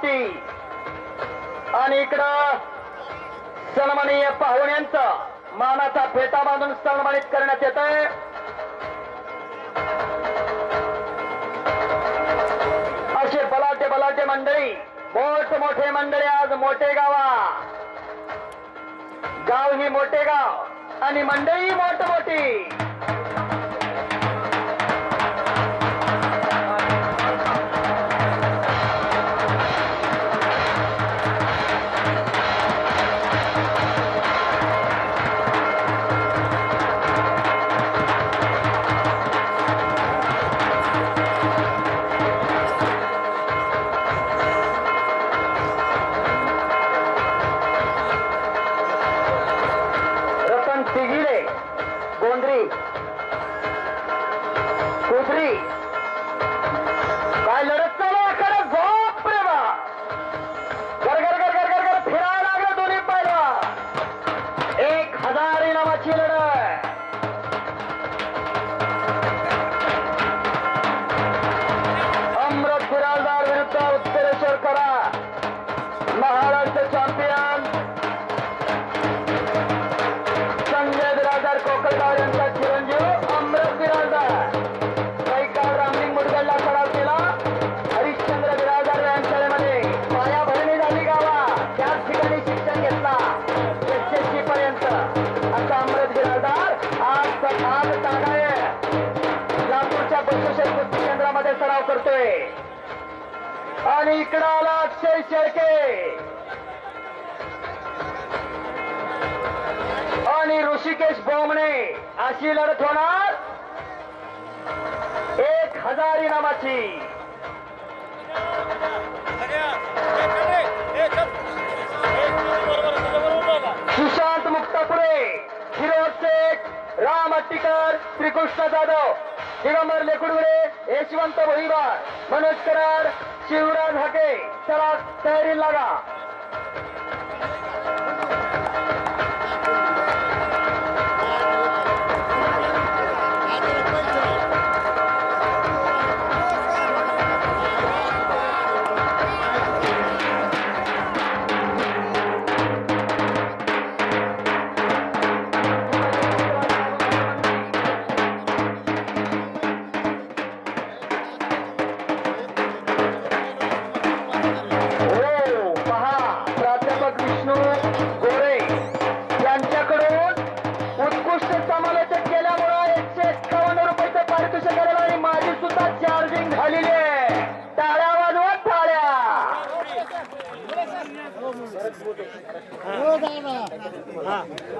Party आणि इकडं सन्माननीय पाहुण्यांचा मानाचा फेटा बांधून सन्मानित करण्यात येत आहे। असे बलाढ्य बलाढ्य मंडळी, मोठमोठे मंडळी आज मोठे गाव ही मोठे गाव आणि मंडळी मोठमोठी। काय लढत चालू आहे? बाप रे बाप, गरगर गरगर गरगर फिरायला लागलं दोन्ही पायला। 1000 इनामाची लढत। अमृत बिराजदार विरुद्ध उत्तरेश्वर कराड, महाराष्ट्र चॅम्पियन संजय बिराजदार कोकणगाव यांचा चिरंजीव अमृत बिराजदार। केंद्रामध्ये सराव करतोय आणि इकडं आला अक्षय शेळके आणि ऋषिकेश बोमणे। अशी लढत होणार 1000 इनामाची। सुशांत मुक्तापुरे, फिरोज शेख, राम अट्टीकर, श्रीकृष्ण जाधव, दिगंबर लेकुडुरे, यशवंत भोईवार, मनोज कराड, शिवराज हाके। चला तयारी लागा।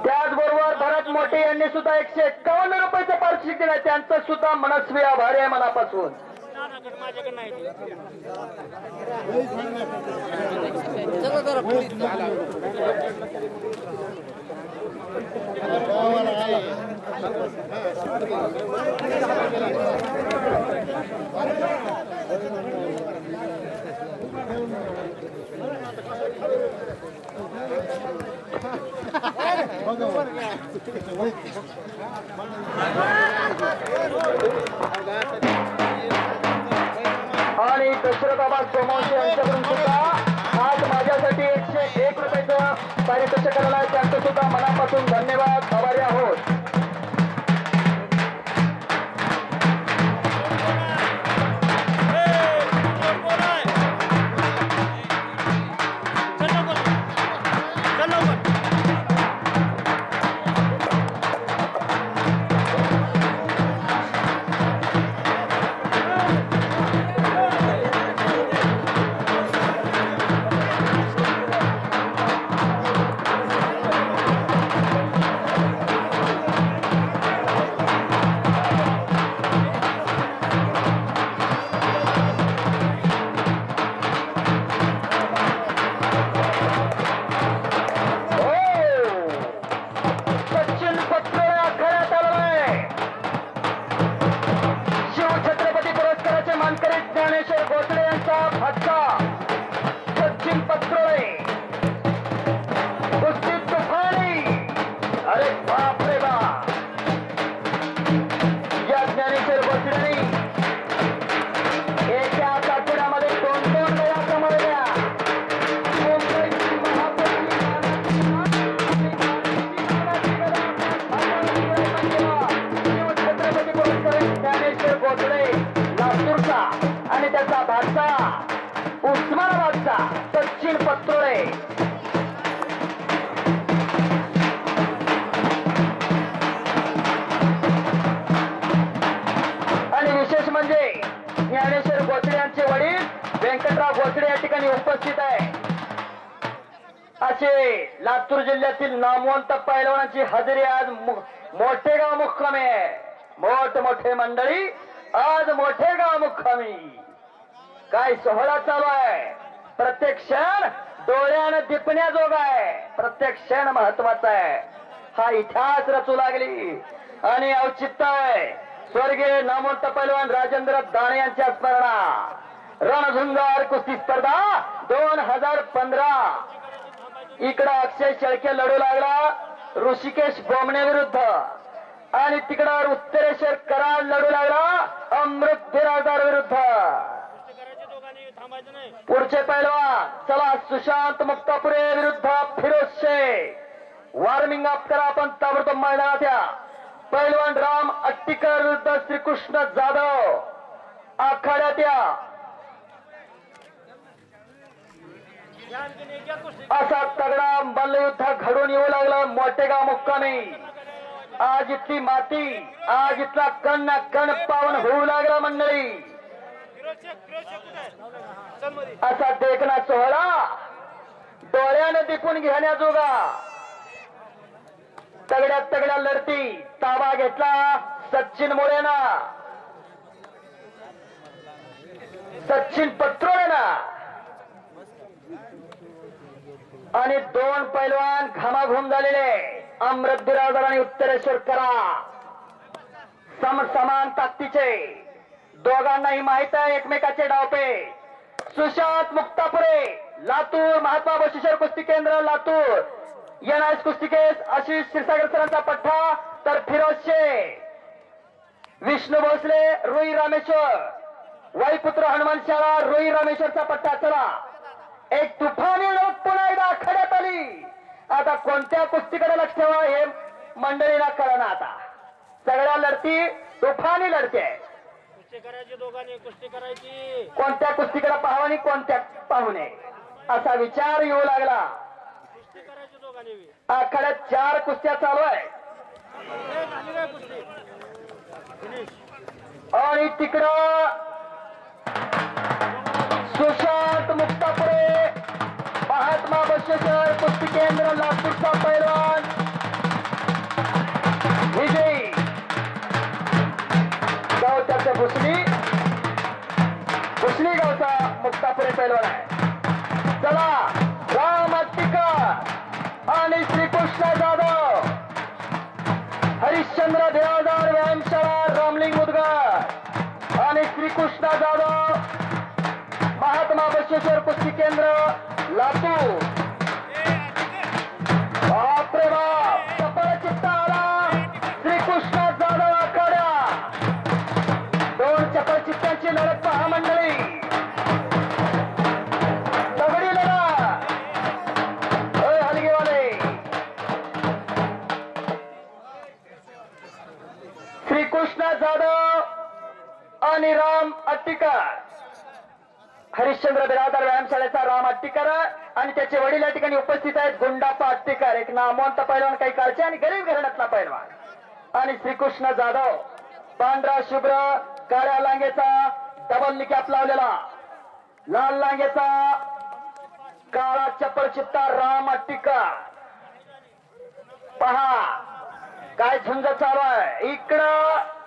त्याचबरोबर भरत मोठे यांनी सुद्धा 151 रुपयाचं पारितोषिक दिलंय। त्यांचं सुद्धा मनस्वी आभारी आहे मनापासून। आणि दशरथाबाद सोमवंशी यांच्याकडून सुद्धा आज माझ्यासाठी 101 रुपयाचं पारितोषिक करायला आहे। त्यांचं सुद्धा मनापासून धन्यवाद, आभारी आहोत। मातीचा सचिन पत्रोळे. आणि विशेष म्हणजे ज्ञानेश्वर गोचडे यांचे वडील व्यंकटराव गोचडे या ठिकाणी उपस्थित आहे. असे लातूर जिल्ह्यातील नामवंत पैलवानांची हजेरी आज मोठेगाव मुक्कामी आहे. मोठमोठे मंडळी आज मोठेगाव मुक्कामी. काय सोहळा चालू आहे. प्रत्येक क्षण डोळ्यानं दिपण्याजोगा आहे. प्रत्येक क्षण महत्वाचा आहे. हा इतिहास रचू लागली आणि औचित्य आहे स्वर्गीय नामवंत पैलवान राजेंद्र दाणे यांच्या स्मरणा. रणझुंजार कुस्ती स्पर्धा 2015. इकडं अक्षय शेळके लढू लागला ऋषिकेश बोमणे विरुद्ध आणि तिकडं उत्तरेश्वर कराड लढू लागला अमृत बिराजदार विरुद्ध. पुढचे पैलवान चला सुशांत मुक्तापुरे विरुद्ध फिरोज शेख. वॉर्मिंग अप करा आपण ताबडतोब मैदानात या. पैलवान राम अट्टीकर विरुद्ध श्रीकृष्ण जाधव आखाड्यात या. असा तगडा मल्लयुद्ध घडून येऊ लागला मोठेगाव मुक्कामी. आज इथली माती आज इथला कण ना कण पावन होऊ लागला मंडळी. असा देखना सोहळा डोळ्यानं दिपून घेण्याजोगा. तगड्या लढती ताबा घेतला सचिन मोरेना सचिन पत्रोळेना आणि दोन पैलवान घामाघूम झालेले अमृत बिराजदार आणि उत्तरेश्वर करा समान ताकदीचे. दोघांनाही माहित आहे एकमेकाचे डावपे. सुशांत मुक्तापुरे लातूर महात्मा बशिष्ठ कुस्ती केंद्र लातूर एनआयएस कुस्ती केस आशिष क्षीरसागर सरांचा पठ्ठा. तर फिरोज शेख विष्णू भोसले रोई रामेश्वर वाईपुत्र हनुमान शाळा रोई रामेश्वरचा पट्टा. चला एक तुफानी लढत पुन्हा एकदा आखाड्यात आली. आता कोणत्या कुस्तीकडे लक्ष ठेवा हे मंडळीला कळना. आता सगळ्या लढती तुफानी लढती आहे. कुस्ती करायची दोघांनी कुस्ती करायची. कोणत्या कुस्तीकडे पाहावं आणि कोणत्या पाहू नये असा विचार येऊ लागला. कुस्ती करायची दोघांनी. आखाड्यात 4 कुस्त्या चालू आहे आणि तिकडं सुशांत मुक्तापुरे महात्मा बशिष्ठ कुस्ती केंद्र लातूरचा पैलवान विजयी गाव त्याच्या भुसली गावचा मुक्तापुरे पैलवान आहे. चला राम अट्टीकर आणि श्रीकृष्ण जाधव हरिश्चंद्र बिराजदार व्यायामशाळा रामलिंग उदगार आणि श्रीकृष्ण जाधव महात्मा बसवेश्वर कुस्ती केंद्र लातूर. बापरे बाप चपळ चित्त आला श्रीकृष्ण जाधव आखाड्या. 2 चपळ चित्तांची लढत पहा मंडळी. दगडी लढत हलगेवाले. श्रीकृष्ण जाधव आणि राम अट्टीकर. हरिश्चंद्र बिराजदार व्यायामशाळेचा राम अट्टीकर आणि त्याचे वडील या ठिकाणी उपस्थित आहेत. गुंडाप्पा अट्टीकर एक नामवंत पैलवान काही काळचे आणि गरीब घराण्यातला पैलवान आणि श्रीकृष्ण जाधव पांढरा शुभ्र काळ्या लांगेचा डबल निकॅप लावलेला लाल लांगेचा काळा चप्पल चित्ता राम अट्टीकर. पहा काय झुंज चालू आहे इकडं.